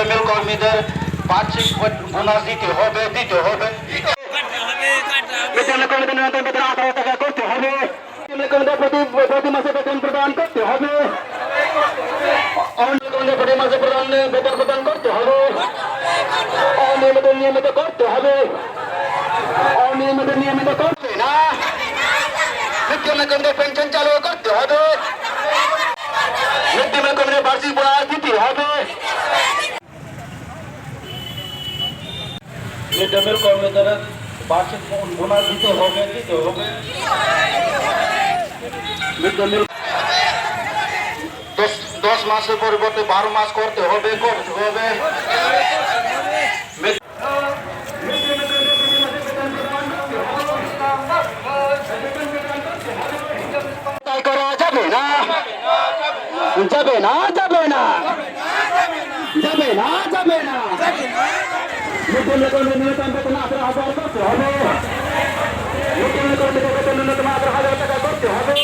Day meal কর্মীদের বার্ষিক bonus দিতে হবে মিড ডে মিল কর্মীদের ন্যূনতম বেতন 18 টাকা করতে হবে। মিড ডে মিল কর্মীদের প্রতি মাসে বেতন প্রদান করতে হবে। প্রতি মাসে বেতন প্রদান করতে হবে। নিয়মিত করতে হবে। নিয়মিত করবে না। মিড ডে মিল কর্মীদের পেনশন চালু করতে হবে। মিড ডে মিল কর্মীদের বার্ষিক বোনাস দিতে হবে। মিড ডে মিল কর্মীদের বার্ষিক বোনাস দিতে হবে। মিড ডে মিল 10 মাসের পরিবর্তে 12 মাস করতে হবে। করা যাবে না। যাবে না। মিড ডে মিল কর্মীদের ন্যূনতম বেতন 18,000 করতে হবে। মিড ডে মিল কর্মীদের বেতন ন্যূনতম 18,000 টাকা করতে হবে।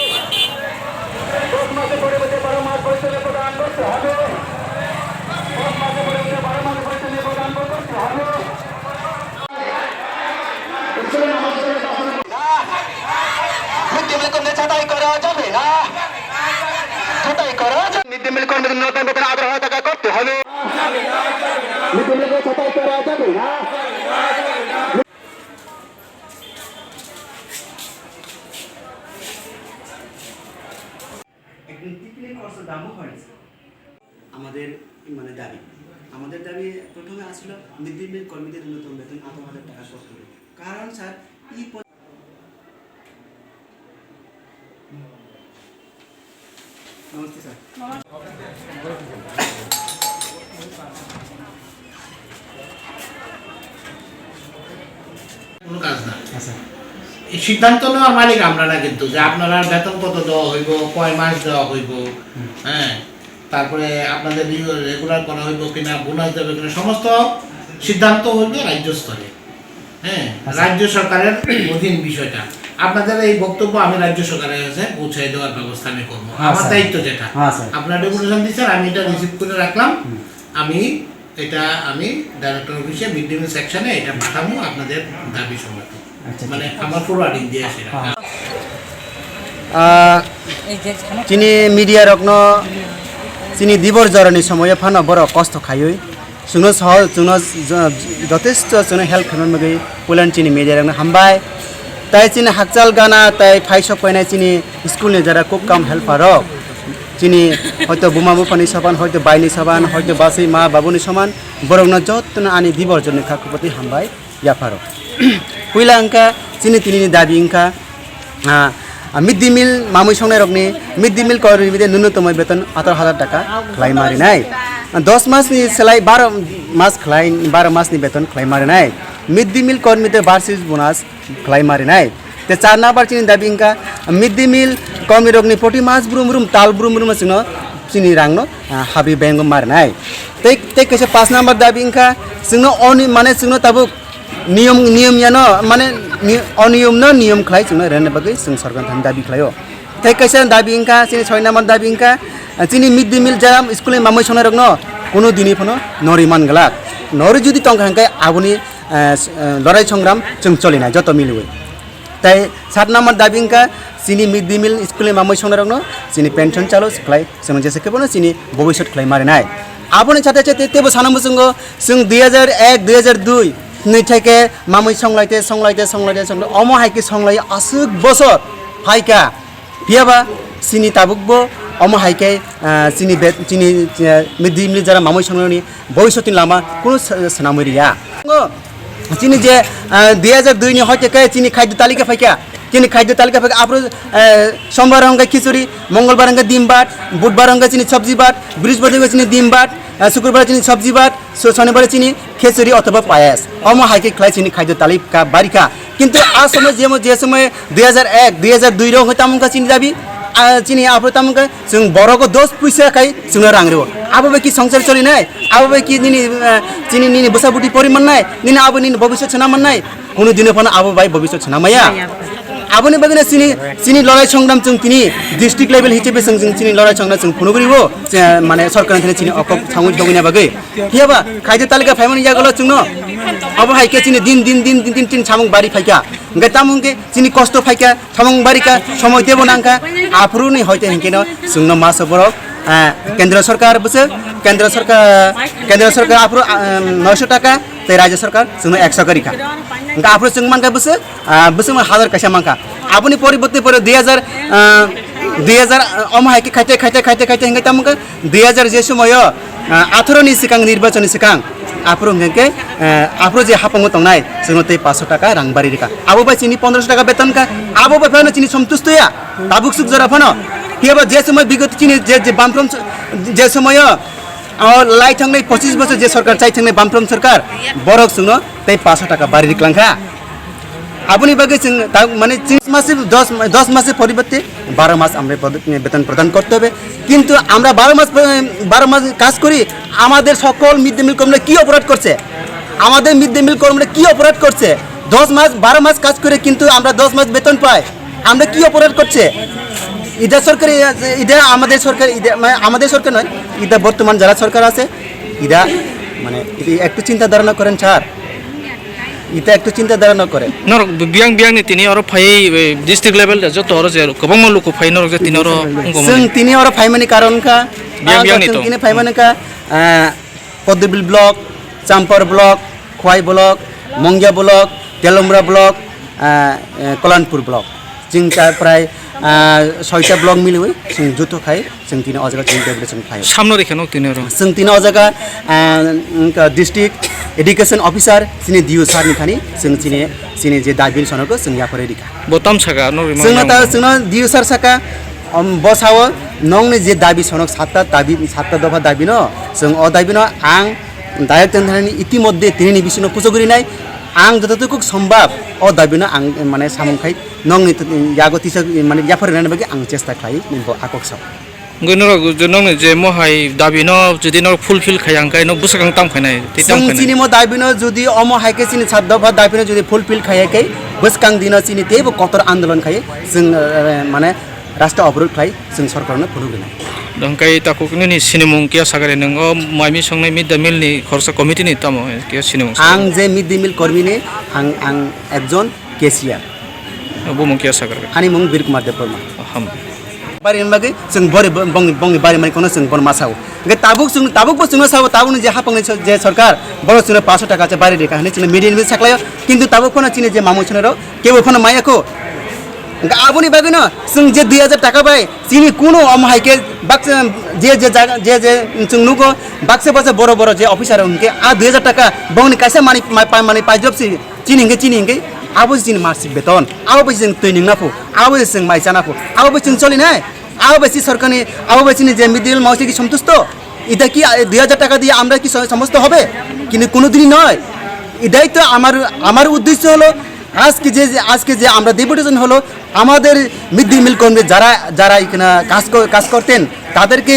10 মাসের পরিবর্তে 12 মাস পরিশ্রম প্রদান করতে হবে। 10 মাসের পরিবর্তে 12 মাস পরিশ্রম প্রদান করতে হবে। মিড ডে মিল কর্মীদের ছাঁটাই করা যাবে না। মিড ডে মিল কর্মীদের ন্যূনতম বেতন 18,000 টাকা করতে হবে। মিড ডে মিল ছাঁটাই করা যাবে না। আমাদের মানে আমাদের দাবি প্রথমে আসলো মিড ডে মিল কর্মীদের ন্যূনতম বেতন 18,000 টাকা করতে হবে। কারণ স্যার নমস্তে স্যার। কোনো কাজ না। এই সিদ্ধান্ত নেওয়ার মালিক আমরা না, কিন্তু যে আপনারা বেতন কত দেওয়া হইব, কয় মাস দেওয়া হইব, হ্যাঁ, তারপরে আপনাদের রেগুলার করা হইব কিনা, বোনাস দেবে কিনা, সমস্ত সিদ্ধান্ত হইবে রাজ্য স্তরে। হ্যাঁ, রাজ্য সরকারের অধীন বিষয়টা। আপনাদের এই বক্তব্য আমি রাজ্য সরকারের কাছে পৌঁছাই দেওয়ার ব্যবস্থা আমি করবো। আমার দায়িত্ব যেটা, আপনার ডেপুটেশন দিচ্ছেন, আমি এটা রিসিভ করে রাখলাম। আমি ডাইরেক্টর অফিসে মিড ডে মিল সেকশনে এটা পাঠাবো আপনাদের দাবি সমর্থ, মানে আমার ফরওয়ার্ডিং দিয়ে আসে। চিনি মিডিয়া রত্ন চিনি দিবর জরনি সময়ে ফানো বড় কষ্ট খাই সুনো সহজ সুনো যথেষ্ট সুনো হেল্প খানোর মগে পুলান চিনি মিডিয়া রত্ন হামবাই তাই চিনি হাকচাল গানা তাই ফাইসক পাইনাই চিনি স্কুলनि যারা খুব কাম হেল্পার চিনি হয়তো বোমা বুফানি সমান, হয়তো বাইনি সমান, হয়তো বাসি মা বাবুনি সমান বরং যত্ন আনি দিবর জন্য খাকুপতি হামবাই ইয়াফারো পুইলা अंका চিনি তিনি দাবি अंका মিড ডে মিল মামুই संनाय रकनि मिड डे मिल कর্মীদের ন্যূনতম বেতন 18,000 টাকা খ্লাই মারিनाय 10 মাসनि সেলাই 12 মাস খ্লাই 12 মাসनि বেতন খ্লাই মারিनाय मिड डे मिल কর্মীদের বার্ষিক বোনাস খ্লাই মারিनाय ते 4 नाम्बार चिनी दाबी इंका मिड डे मिल कर्मी रकनि प्रति मास ब्रुम ताल ब्रुम सिंह चिनी रांगनो हाबी बेंग मारनाय ते कैसे 5 नाम्बार दाबी इंका सिंह माने सिंह ताबु नियम यानो माने अनियम न नियम खलाई सिंह रहने बगे सिंह सरकार धन दाबी खलायो ते कैसे दाबी इंका चिनी 6 नाम्बार दाबी इंका चिनी मिड डे मिल जाम स्कूल मामय संनाय रकनो कोनो दिनै फनो नरिमान गला नरि जुदि टंखांकाय आबुनि लड़ाई संग्राम जों चलिनाय जत मिलुय তাই 7 নাম্বার দাবি इंका চিনি মিড ডে মিল স্কুলে মামই संनाय रकनो চিনি पेंशन चालू खलाई जों जेसे केबनो चिनी भविष्यत खलाई मारिनाय आबोनि छाते छाते तेबो सानामबो जों 2001 2002 नै থেকে मामई संलायते अमो हाइके संलाय असुक बसर हाइका बियाबा चिनी ताबुकबो अमो हाइके चिनी मिड डे मिल जारा मामई संनायनि भविष्यतनि लामा कुनु सनामरिया चिनी जे 2002 नि हयते के चिनी खाद्य तालिका फैका चिनी खाद्य तालिका फैका आपरो सोमवार हंगा खिचुड़ी मंगलवार हंगा डिम भात बुधवार हंगा चिनी सब्जी भात बृहस्पतिवार चिनी डिम भात शुक्रवार चिनी सब्जी भात शनिवार चिनी खिचुड़ी अथवा पायस अमो हाइके खलाई चिनी खाद्य तालिका बारिका किंतु आ समय जे समय 2001 2002 रो हतामका चिनी दाबी चिनी आपरो तामका जों बरको 10 पैसा खाइ जों रांग्रो आबो की संसार चलिनाय आबो की निनी चिनी निनी बसाबुटी परिमान नाय निनी आबो निनी भविष्य छना मननाय कुनु दिने फन आबो भाइ भविष्य छना माया আবনি বাগিনা চিনি লড়াই সংগ্রাম जों তিনি ডিস্ট্রিক্ট লেভেল হিসেবে जों চিনি লড়াই সংগ্রাম जों ফুনুগরিব মানে সরকারের থেকে চিনি অকক সামুজ বগিনা বাগৈ হিয়াবা খাইতে তালিকা ফাইমানি জাগলো जों अब हाइके चिनी दिन सामुं बारी फाइका ओंखाय तामुंके चिनी कष्ट फाइका सामुं बारिका समय देबो नांका आफरुनि हयते हिंकेनो जोंनो मास बरक केंद्र सरकार बसो केंद्र सरकार आफरु 900 टाका ते राज्य सरकार जोंनो 100 करिका ओंखाय आफरु जों मानका बसो 1000 कासा मानका आबुनि परिबर्ते पर 2000 अम हाइके खाइते हिंगाय तामुंके 2000 जे समय 18 नि सिगां निर्वाचननि सिगां आफरो के आफरो जे हापंगो तंगनाय जोंनो ते 500 टाका रांबारि रेखा आबो बाय चिनी 1500 टाका वेतन का आबो बाय फानो चिनी सन्तुष्टया ताबुक सुख जरा फानो हियाबा जे समय विगत चिनी जे बामफ्रम जे समय लाई थांनाय 25 बछर जे सरकार चाइ थांनाय बामफ्रम सरकार बरक जोंनो ते 500 टाका बारि रेखलांखा आबुनि बागै जों माने 10 मासे परिबर्ते 12 मास আমরা বেতন প্রদান করতে হবে কিন্তু আমরা 12 মাস কাজ করি আমাদের সকল মিড ডে মিল কর্মীরা কি অপরাধ করছে আমাদের মিড ডে মিল কর্মীরা কি অপরাধ করছে 10 মাস 12 মাস কাজ করে কিন্তু আমরা 10 মাস বেতন পাই আমরা কি অপরাধ করছে ইদা সরকার ইদা আমাদের সরকার নয় ইদা বর্তমান যারা সরকার আছে ইদা মানে একটু চিন্তা ধারণা করেন স্যার ইটা একটু চিন্তা ধারণা করে নর বিয়াং নি তিনি আর ফাই ডিস্ট্রিক্ট লেভেল যত আর যে গোबां लोग फाइ नर जे तिनर जों तिनी और फाइमानि कारण का बियां नि तो तिनी फाइमानि का पद्मबिल ब्लक चाम्पर ब्लक खवाई ब्लक मंगिया ब्लक तेलुमरा ब्लक कलानपुर ब्लक जों प्राय 6टा ब्लक मिलुई जों जुतो खाइ जों तिनी अजगा जों डेभलपमेन्ट खाइ सामनो रेखनो तिनर जों तिनी अजगा डिस्ट्रिक्ट एडुकेशन ऑफिसर सिने दिउ सारनि खानि जों सिने जे दाबिन सनको जों याफोर रिखा बोताम सागा न जोंनो दिउ सार साका बसाव नंनि जे दाबि सनक 7टा दफा दाबि न जों अ दाबि न आं डाइरेक्ट तेनधानि इतिमध्ये तिनि बिसिनो पुजगुरि नाय आं जतटुकु सम्भव अ दाबि न आं माने सामुखाय नंनि यागो तिसा माने याफोर रेन बागि आं चेष्टा खाइ निबो आकक्स गनर जनंग जे मोहाय दाबिनो जुदि न फुलफिल खायां गायनो बुसगां ताम खायनाय जों चिनि म दाबिनो जुदि अम हायके चिनि 7 दफा दाबिनो जुदि फुलफिल खायाखै बुसगां दिनो चिनि तेबो कतर आन्दोलन खाय जों माने राष्ट्र अवरोध खाय जों सरकारनो फुलुगनाय दंकाय ताकुकनि नि सिनेमुं किया सागरे नंगो माइमि संनाय मिड डे मिल नि खरसा कमिटि नि तामो किया सिनेमुं आं जे मिड डे मिल कर्मीनि आं एकजन केसियार बुमुं किया सागरे आनि मुं बीर कुमार देवबर्मा हम बारि बागै जों बरे बंगि बारि माइखौनो जों बन मासाव गे ताबुकबो जोंनो साव ताबुनि जे हापंनि जे सरकार बरो जोंनो 500 टाका बारि रेखा हने जोंनो मिडिल मिल साख्लायो किन्तु ताबुकखौनो चिनि जे मामु छनरो केबो फनो मायाखौ आबुनि बागैनो जों जे 2000 टाका बाय चिनि कुनो अम हाइके बाक्स जे जों नुगो बाक्से बाक्से बरो जे अफिसार उनके आ 2000 टाका बंगनि कायसा मानि पाइजबसि चिनि आबो जों मासिक बेतन आबो जों ट्रेनिं नाफो आबो जों माइसा नाफो आबो जों चलिनाय आबो चिनी आबो चिनी जे मिडिल माउसे की सन्तुष्ट इदा की 2000 টাকা দিয়ে আমরা কি সমস্ত হবে কিন্তু কোনোদিনই নয় এটাই তো আমার উদ্দেশ্য হলো আজকে যে আমরা ডেপুটেশন হলো আমাদের মিড ডে মিল কর্মী যারা এখানে কাজ করতেন তাদেরকে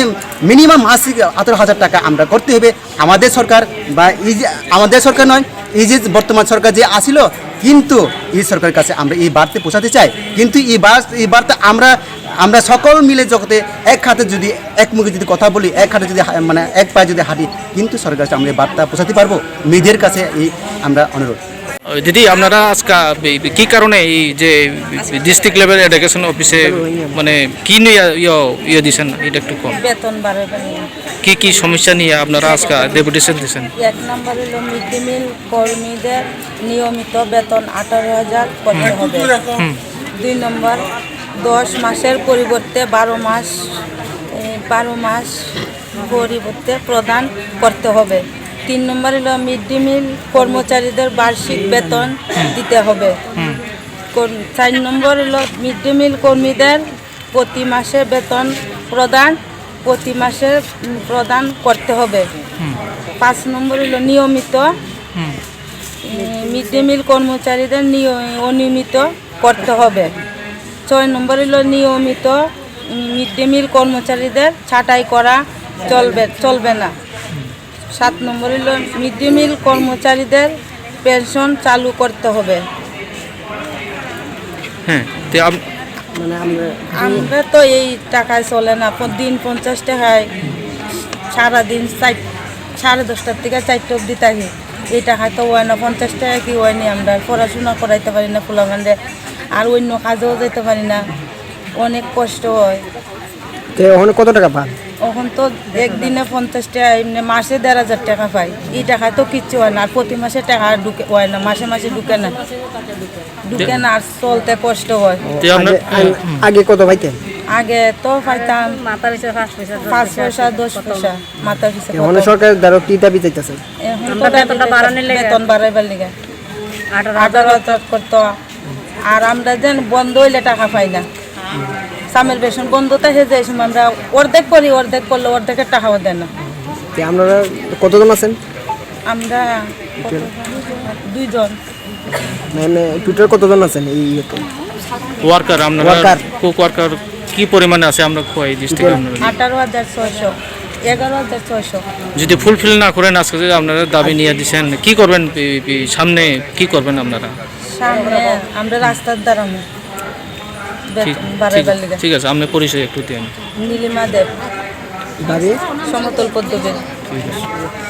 মিনিমাম মাসিক 18000 টাকা আমরা করতে হবে আমাদের সরকার বা আমাদের সরকার নয় এই যে বর্তমান সরকার যে আসিল কিন্তু এই সরকারের কাছে আমরা এই বার্তা পৌঁছাতে চাই কিন্তু এই বার্তা আমরা সকল মিলে জগতে এক হাতে যদি এক মুখে যদি কথা বলি এক হাতে যদি মানে এক পায়ে যদি হাঁটি কিন্তু সরকারের কাছে আমরা এই বার্তা পৌঁছাতে পারবো মেয়েদের কাছে এই আমরা অনুরোধ দিদি আপনারা আজকে কি কারণে এই যে ডিস্ট্রিক্ট লেভেল এডুকেশন অফিসে মানে কি নিয়ে ইয়ে দিছেন এটা একটু কম বেতন বাড়াবে কি সমস্যা নিয়ে আপনারা আজকে ডেপুটেশন দিছেন এক নম্বর হলো মিড ডে মিল কর্মীদের নিয়মিত বেতন 18000 করতে হবে 2 নম্বর 10 মাসের পরিবর্তে 12 মাস পরিবর্তে প্রদান করতে হবে 3 নম্বর হলো মিড ডে মিল কর্মচারীদের বার্ষিক বেতন দিতে হবে 4 নম্বর হলো মিড ডে মিল কর্মীদের প্রতি মাসে বেতন প্রদান করতে হবে 5 নম্বর হলো নিয়মিত মিড ডে মিল কর্মচারীদের অনিয়মিত করতে হবে 6 নম্বর হলো নিয়মিত মিড ডে মিল কর্মচারীদের ছাঁটাই করা চলবে না 7 নম্বর হলো মিড ডে মিল কর্মচারীদের পেনশন চালু করতে হবে হ্যাঁ তো আমরা তো এই টাকায় চলে না, দিন 50 টাকায় সারাদিন 10:30 থেকে 4 অবধি থাকি। এই টাকায় তো হয় না, 50 টাকা কি হয়নি, আমরা পড়াশোনা করাইতে পারি না ফুলামানরে, আর অন্য কাজেও যেতে পারি না, অনেক কষ্ট হয়। ওখানে কত টাকা পান? এখন তো একদিনে 50 টাকা, এমনি মাসে 1,500 টাকা পাই। এই টাকায় তো কিচ্ছু হয় না, আর প্রতি মাসে টাকা ঢুকে হয় না, মাসে মাসে ঢুকে না, আর চলতে কষ্ট হয়। আগে কত পাইতেন? আগে তো পাইতাম 5 পয়সা 10 পয়সা মাথা পিছু। এখন সরকার দ্বারা কি দাবি চাইতেছেন? এখন তো বেতন বাড়াইবার লিগে 18,000 করতো, আর আমরা যেন বন্ধ হইলে টাকা পাই না। সামের বেতন বন্ধ থাকে, যে সময় আমরা অর্ধেক করি, অর্ধেক করলে অর্ধেকের টাকাও দেয় না। আপনারা কতজন আছেন? আমরা 2 জন। মানে টোটাল কতজন আছেন এই ইয়েতে? ওয়ার্কার আপনারা কুক ওয়ার্কার কি পরিমাণে আছে আমরা খোয়াই ডিস্ট্রিক্টে আপনারা? 18,600, 11,600। যদি ফুলফিল না করেন আজকে যে আপনারা দাবি নিয়ে দিচ্ছেন, কি করবেন সামনে, কি করবেন আপনারা? সামনে আমরা রাস্তার দাঁড়ানো ঠিক বাড়াইবার লিগে। ঠিক আছে, আপনার পরিচয় একটু দিন। নীলিমা দেব, দাবি সমতল পদ্ধতি।